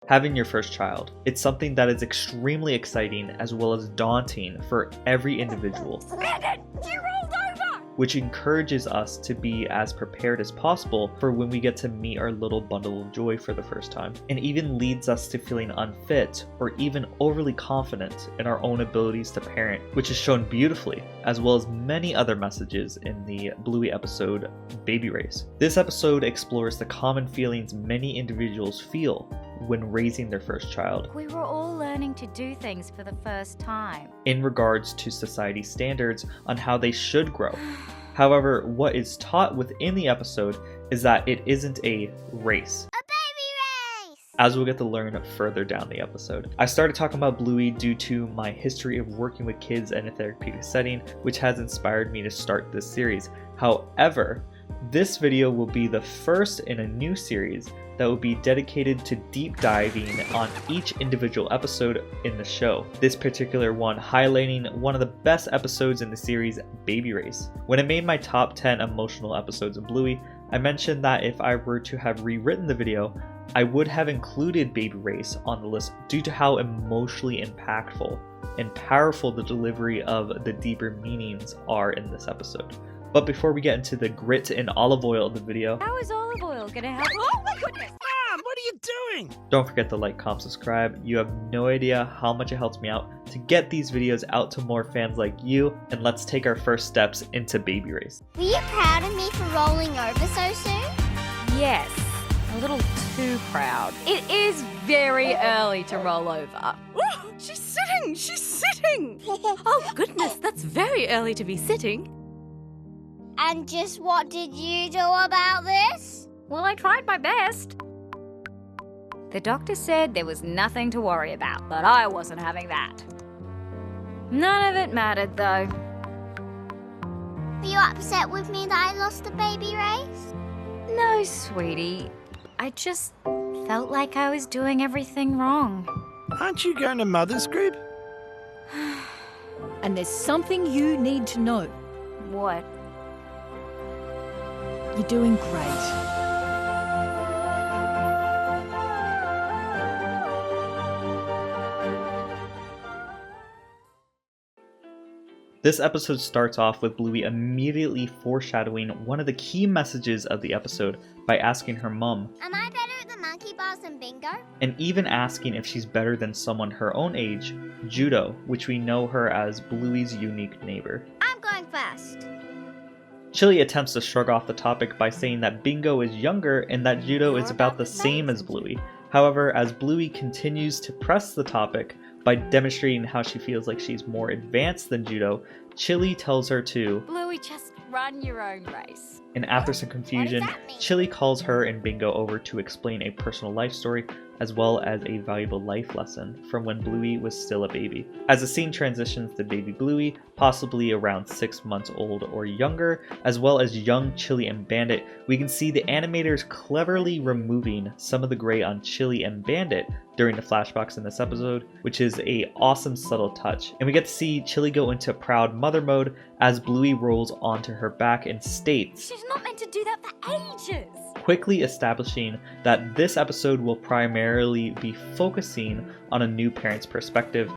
Having your first child, it's something that is extremely exciting as well as daunting for every individual, which encourages us to be as prepared as possible for when we get to meet our little bundle of joy for the first time, and even leads us to feeling unfit or even overly confident in our own abilities to parent, which is shown beautifully, as well as many other messages in the Bluey episode Baby Race. This episode explores the common feelings many individuals feel when raising their first child. We were all learning to do things for the first time. In regards to society standards on how they should grow. However, what is taught within the episode is that it isn't a race. A baby race! As we'll get to learn further down the episode. I started talking about Bluey due to my history of working with kids in a therapeutic setting, which has inspired me to start this series. However, this video will be the first in a new series that will be dedicated to deep diving on each individual episode in the show. This particular one highlighting one of the best episodes in the series, Baby Race. When I made my top 10 emotional episodes of Bluey, I mentioned that if I were to have rewritten the video, I would have included Baby Race on the list due to how emotionally impactful and powerful the delivery of the deeper meanings are in this episode. But before we get into the grit and olive oil of the video, How is olive oil gonna help? Oh my goodness! Mom, what are you doing? don't forget to like, comment, subscribe. You have no idea how much it helps me out to get these videos out to more fans like you, and let's take our first steps into Baby Race. Were you proud of me for rolling over so soon? Yes, a little too proud. It is very early to roll over. Oh, she's sitting! She's sitting! Oh, goodness, that's very early to be sitting. And just what did you do about this? Well, I tried my best. The doctor said there was nothing to worry about, but I wasn't having that. None of it mattered, though. Were you upset with me that I lost the baby race? No, sweetie. I just felt like I was doing everything wrong. Aren't you going to Mother's Group? And there's something you need to know. What? You're doing great. This episode starts off with Bluey immediately foreshadowing one of the key messages of the episode by asking her mum, Am I better at the monkey bars than bingo? and even asking if she's better than someone her own age, Judo, which we know her as Bluey's unique neighbor. I'm going first. Chili attempts to shrug off the topic by saying that Bingo is younger and that Judo is about the same as Bluey. However, as Bluey continues to press the topic by demonstrating how she feels like she's more advanced than Judo, Chili tells her to, Bluey, just run your own race. and after some confusion, that mean? Chili calls her and Bingo over to explain a personal life story as well as a valuable life lesson from when Bluey was still a baby. As the scene transitions to baby Bluey, possibly around 6 months old or younger, as well as young Chili and Bandit, we can see the animators cleverly removing some of the gray on Chili and Bandit during the flashbacks in this episode, which is a awesome subtle touch. And we get to see Chili go into proud mother mode as Bluey rolls onto her back and states, She's not meant to do that for ages. quickly establishing that this episode will primarily be focusing on a new parent's perspective.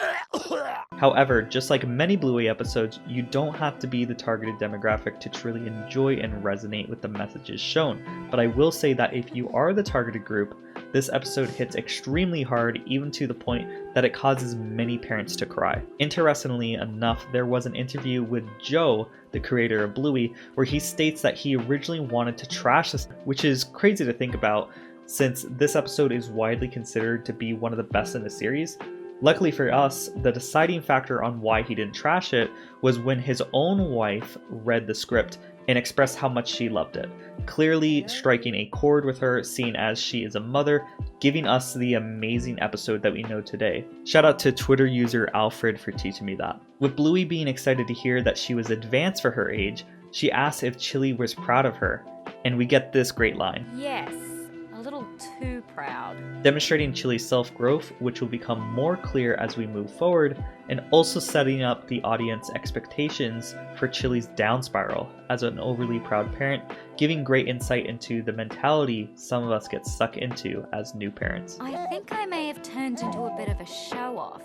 However, just like many Bluey episodes, you don't have to be the targeted demographic to truly enjoy and resonate with the messages shown. But I will say that if you are the targeted group, this episode hits extremely hard, even to the point that it causes many parents to cry. Interestingly enough, there was an interview with Joe, the creator of Bluey, where he states that he originally wanted to trash this, which is crazy to think about since this episode is widely considered to be one of the best in the series. Luckily for us, the deciding factor on why he didn't trash it was when his own wife read the script and expressed how much she loved it, clearly striking a chord with her, seeing as she is a mother, giving us the amazing episode that we know today. Shout out to Twitter user Alfred for teaching me that. With Bluey being excited to hear that she was advanced for her age, she asked if Chili was proud of her, and we get this great line. Yes, a little too proud. demonstrating Chili's self-growth, which will become more clear as we move forward, and also setting up the audience expectations for Chili's down spiral as an overly proud parent, giving great insight into the mentality some of us get stuck into as new parents. I think I may have turned into a bit of a show-off.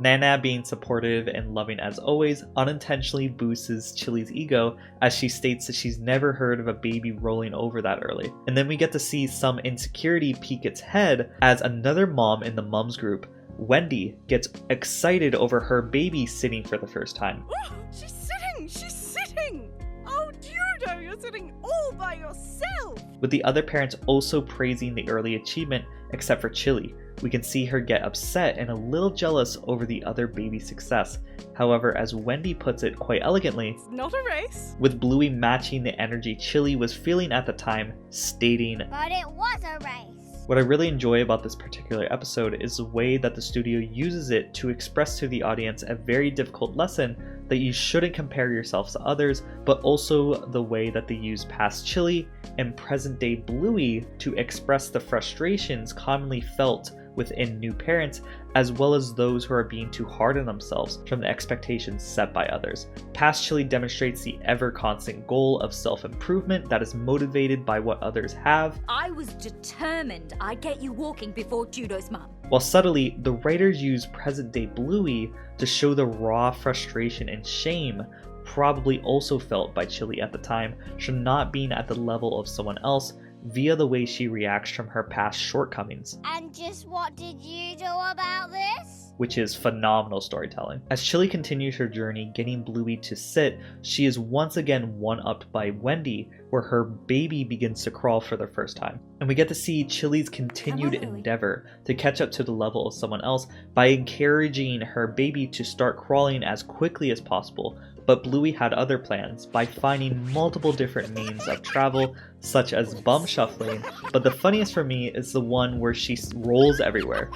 Nana, being supportive and loving as always, unintentionally boosts Chili's ego as she states that she's never heard of a baby rolling over that early. And then we get to see some insecurity peek its head as another mom in the mums group, Wendy, gets excited over her baby sitting for the first time. Oh, she's sitting! She's sitting! Oh, Judo, you're sitting all by yourself! With the other parents also praising the early achievement, except for Chili. We can see her get upset and a little jealous over the other baby's success. However, as Wendy puts it quite elegantly, It's not a race. with Bluey matching the energy Chili was feeling at the time, stating, But it was a race. "What I really enjoy about this particular episode is the way that the studio uses it to express to the audience a very difficult lesson that you shouldn't compare yourselves to others, but also the way that they use past Chili and present day Bluey to express the frustrations commonly felt within new parents, as well as those who are being too hard on themselves from the expectations set by others. Past Chili demonstrates the ever constant goal of self-improvement that is motivated by what others have, I was determined I'd get you walking before Judo's mum. while subtly, the writers use present-day Bluey to show the raw frustration and shame probably also felt by Chili at the time from not being at the level of someone else via the way she reacts from her past shortcomings, And just what did you do about this? which is phenomenal storytelling. As Chili continues her journey getting Bluey to sit, she is once again one-upped by Wendy, where her baby begins to crawl for the first time. And we get to see Chili's continued Come on, Bluey. endeavor to catch up to the level of someone else by encouraging her baby to start crawling as quickly as possible. But Bluey had other plans by finding multiple different means of travel, such as bum shuffling, but the funniest for me is the one where she rolls everywhere.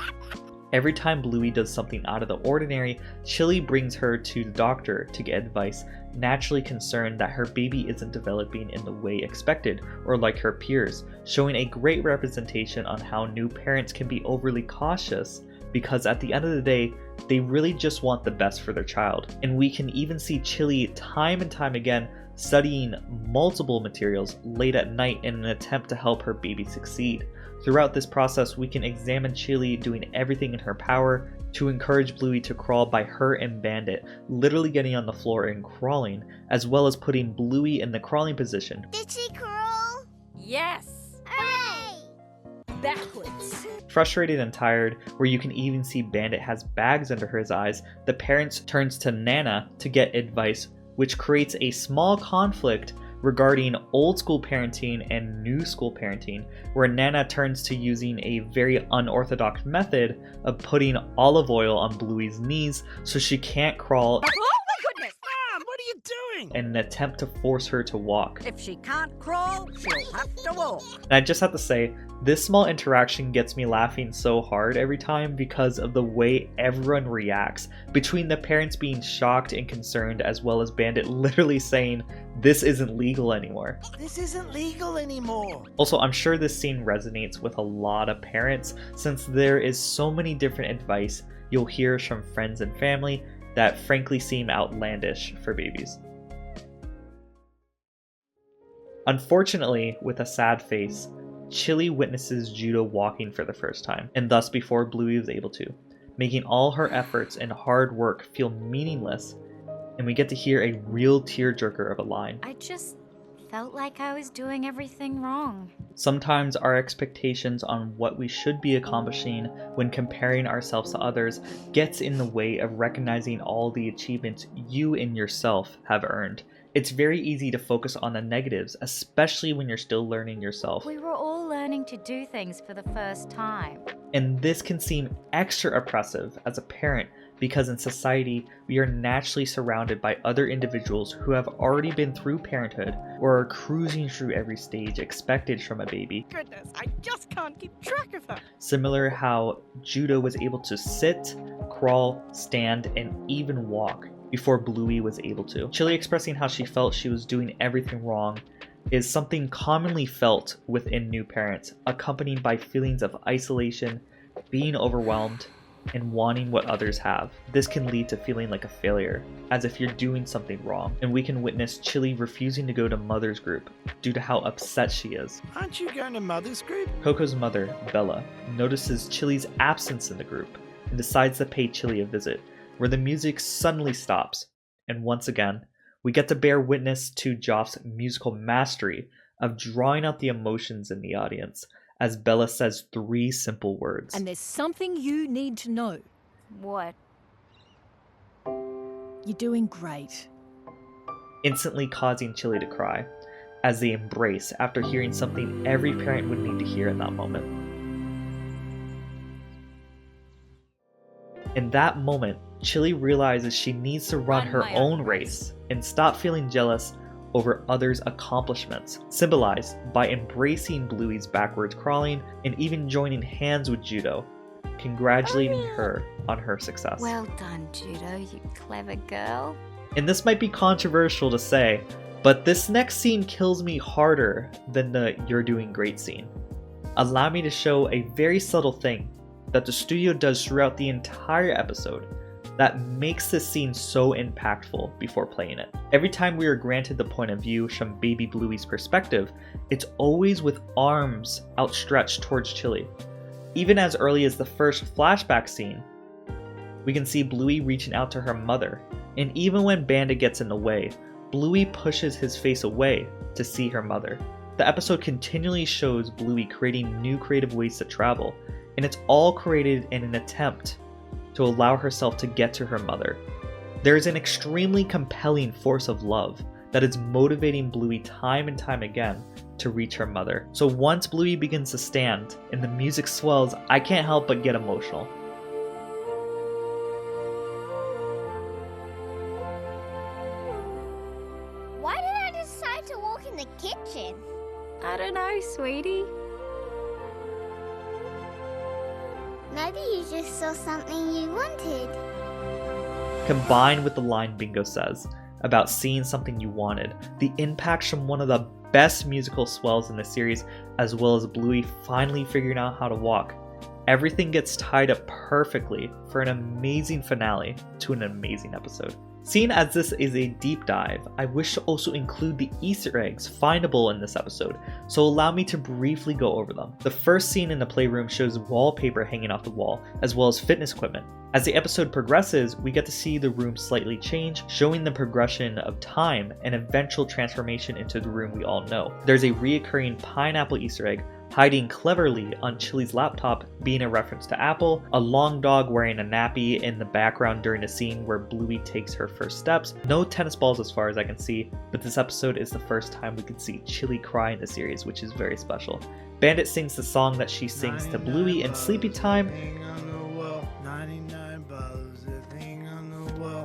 Every time Bluey does something out of the ordinary, Chili brings her to the doctor to get advice, naturally concerned that her baby isn't developing in the way expected or like her peers, showing a great representation on how new parents can be overly cautious because at the end of the day, they really just want the best for their child. And we can even see Chili time and time again studying multiple materials late at night in an attempt to help her baby succeed. Throughout this process, we can examine Chili doing everything in her power to encourage Bluey to crawl by her and Bandit, literally getting on the floor and crawling, as well as putting Bluey in the crawling position. Did she crawl? Yes. Hooray! Backwards. Frustrated and tired, where you can even see Bandit has bags under his eyes, the parents turns to Nana to get advice, which creates a small conflict regarding old school parenting and new school parenting, where Nana turns to using a very unorthodox method of putting olive oil on Bluey's knees so she can't crawl Oh my goodness! Mom, what are you doing? in an attempt to force her to walk. If she can't crawl, she'll have to walk. And I just have to say, this small interaction gets me laughing so hard every time because of the way everyone reacts, between the parents being shocked and concerned as well as Bandit literally saying, "This isn't legal anymore." This isn't legal anymore. Also, I'm sure this scene resonates with a lot of parents since there is so many different advice you'll hear from friends and family that frankly seem outlandish for babies. Unfortunately, with a sad face, Chili witnesses Judo walking for the first time, and thus before Bluey was able to, making all her efforts and hard work feel meaningless, and we get to hear a real tearjerker of a line. I just felt like I was doing everything wrong. Sometimes our expectations on what we should be accomplishing when comparing ourselves to others gets in the way of recognizing all the achievements you and yourself have earned. It's very easy to focus on the negatives, especially when you're still learning yourself. We were all learning to do things for the first time. And this can seem extra oppressive as a parent because in society, we are naturally surrounded by other individuals who have already been through parenthood or are cruising through every stage expected from a baby. Goodness, I just can't keep track of her. Similar how Judo was able to sit, crawl, stand, and even walk before Bluey was able to. Chili expressing how she felt she was doing everything wrong, is something commonly felt within new parents, accompanied by feelings of isolation, being overwhelmed, and wanting what others have. This can lead to feeling like a failure, as if you're doing something wrong, and we can witness Chili refusing to go to Mother's group due to how upset she is. Aren't you going to Mother's group? Coco's mother, Bella, notices Chili's absence in the group and decides to pay Chili a visit, where the music suddenly stops, and once again, we get to bear witness to Joff's musical mastery of drawing out the emotions in the audience, as Bella says 3 simple words. And there's something you need to know. What? You're doing great. Instantly causing Chili to cry, as they embrace after hearing something every parent would need to hear in that moment. In that moment, Chili realizes she needs to run her own race and stop feeling jealous over others' accomplishments, symbolized by embracing Bluey's backwards crawling and even joining hands with Judo, congratulating her on her success. Well done, Judo, you clever girl. And this might be controversial to say, but this next scene kills me harder than the "you're doing great" scene. Allow me to show a very subtle thing that the studio does throughout the entire episode that makes this scene so impactful before playing it. Every time we are granted the point of view from baby Bluey's perspective, it's always with arms outstretched towards Chili. Even as early as the first flashback scene, we can see Bluey reaching out to her mother, and even when Bandit gets in the way, Bluey pushes his face away to see her mother. The episode continually shows Bluey creating new creative ways to travel, and it's all created in an attempt to allow herself to get to her mother. There is an extremely compelling force of love that is motivating Bluey time and time again to reach her mother. So once Bluey begins to stand and the music swells, I can't help but get emotional. Why did I decide to walk in the kitchen? I don't know, sweetie. Maybe you just saw something you wanted. Combined with the line Bingo says about seeing something you wanted, the impacts from one of the best musical swells in the series, as well as Bluey finally figuring out how to walk, everything gets tied up perfectly for an amazing finale to an amazing episode. Seeing as this is a deep dive, I wish to also include the Easter eggs findable in this episode, so allow me to briefly go over them. The first scene in the playroom shows wallpaper hanging off the wall, as well as fitness equipment. As the episode progresses, we get to see the room slightly change, showing the progression of time and eventual transformation into the room we all know. There's a reoccurring pineapple Easter egg hiding cleverly on Chili's laptop, being a reference to Apple, a long dog wearing a nappy in the background during the scene where Bluey takes her first steps. No tennis balls as far as I can see, but this episode is the first time we can see Chili cry in the series, which is very special. Bandit sings the song that she sings to Bluey in Sleepy Time.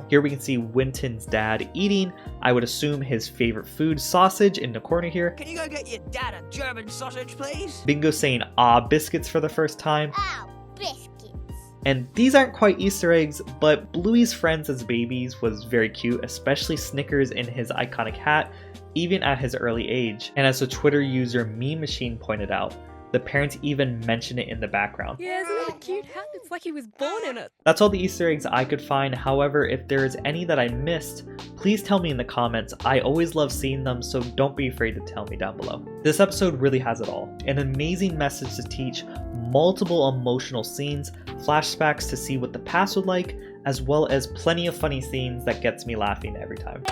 Here we can see Winton's dad eating, I would assume his favorite food, sausage, in the corner here. Can you go get your dad a German sausage, please? Bingo saying "ah, biscuits" for the first time. Ow, biscuits. And these aren't quite Easter eggs, but Bluey's friends as babies was very cute, especially Snickers in his iconic hat, even at his early age. And as the Twitter user Meme Machine pointed out, the parents even mention it in the background. Yeah, isn't that a cute hat? It's like he was born in it. That's all the Easter eggs I could find. However, if there is any that I missed, please tell me in the comments. I always love seeing them, so don't be afraid to tell me down below. This episode really has it all. An amazing message to teach, multiple emotional scenes, flashbacks to see what the past would like, as well as plenty of funny scenes that gets me laughing every time.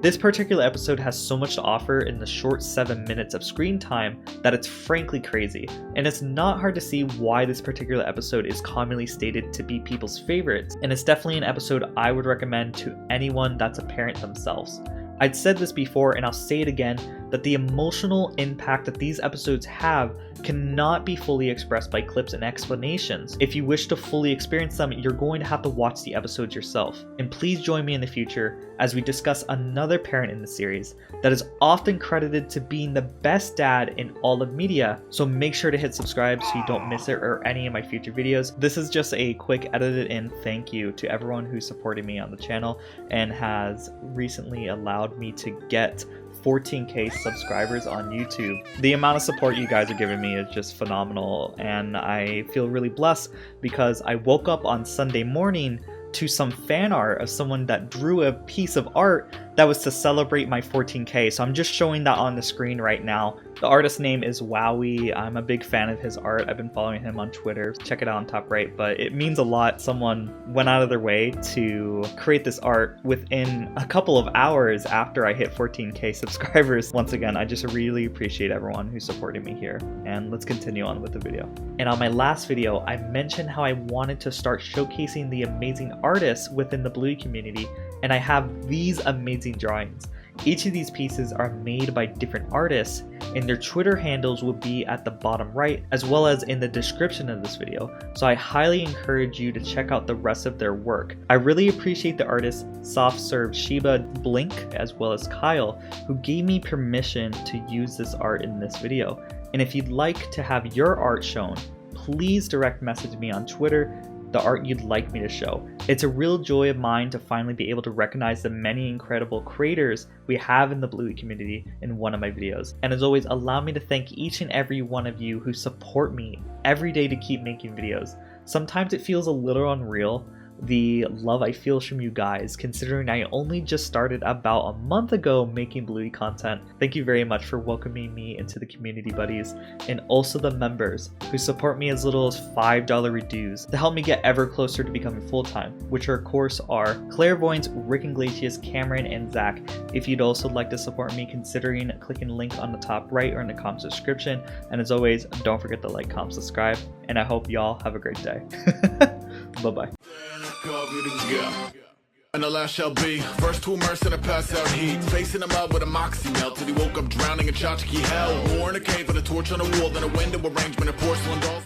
This particular episode has so much to offer in the short 7 minutes of screen time that it's frankly crazy, and it's not hard to see why this particular episode is commonly stated to be people's favorites, and it's definitely an episode I would recommend to anyone that's a parent themselves. I'd said this before and I'll say it again, that the emotional impact that these episodes have cannot be fully expressed by clips and explanations. If you wish to fully experience them, you're going to have to watch the episodes yourself. And please join me in the future as we discuss another parent in the series that is often credited to being the best dad in all of media, so make sure to hit subscribe so you don't miss it or any of my future videos. This is just a quick edited in thank you to everyone who supported me on the channel and has recently allowed me to get 14K subscribers on YouTube. The amount of support you guys are giving me is just phenomenal, and I feel really blessed because I woke up on Sunday morning to some fan art of someone that drew a piece of art that was to celebrate my 14K. So I'm just showing that on the screen right now. The artist's name is Wowie. I'm a big fan of his art. I've been following him on Twitter. Check it out on top right. But it means a lot. Someone went out of their way to create this art within a couple of hours after I hit 14K subscribers. Once again, I just really appreciate everyone who supported me here. And let's continue on with the video. And on my last video, I mentioned how I wanted to start showcasing the amazing artists within the Bluey community, and I have these amazing drawings. Each of these pieces are made by different artists, and their Twitter handles will be at the bottom right as well as in the description of this video, so I highly encourage you to check out the rest of their work. I really appreciate the artists Soft Serve Sheba, Blink, as well as Kyle, who gave me permission to use this art in this video. And if you'd like to have your art shown, please direct message me on Twitter the art you'd like me to show. It's a real joy of mine to finally be able to recognize the many incredible creators we have in the Bluey community in one of my videos. And as always, allow me to thank each and every one of you who support me every day to keep making videos. Sometimes it feels a little unreal, the love I feel from you guys, considering I only just started about a month ago making Bluey content. Thank you very much for welcoming me into the community, buddies, and also the members who support me as little as $5 dues to help me get ever closer to becoming full-time, which of course are Clairvoyance, Rick Iglesias, Cameron, and Zach. If you'd also like to support me, considering clicking the link on the top right or in the comments description. And as always, don't forget to like, comment, subscribe, and I hope y'all have a great day. Bye-bye. And the last shall be first to immerse in a pass out heat, facing him out with a moxie melt till he woke up drowning in tchotchke hell. War in a cave with a torch on a wall, then a window arrangement of porcelain dolls.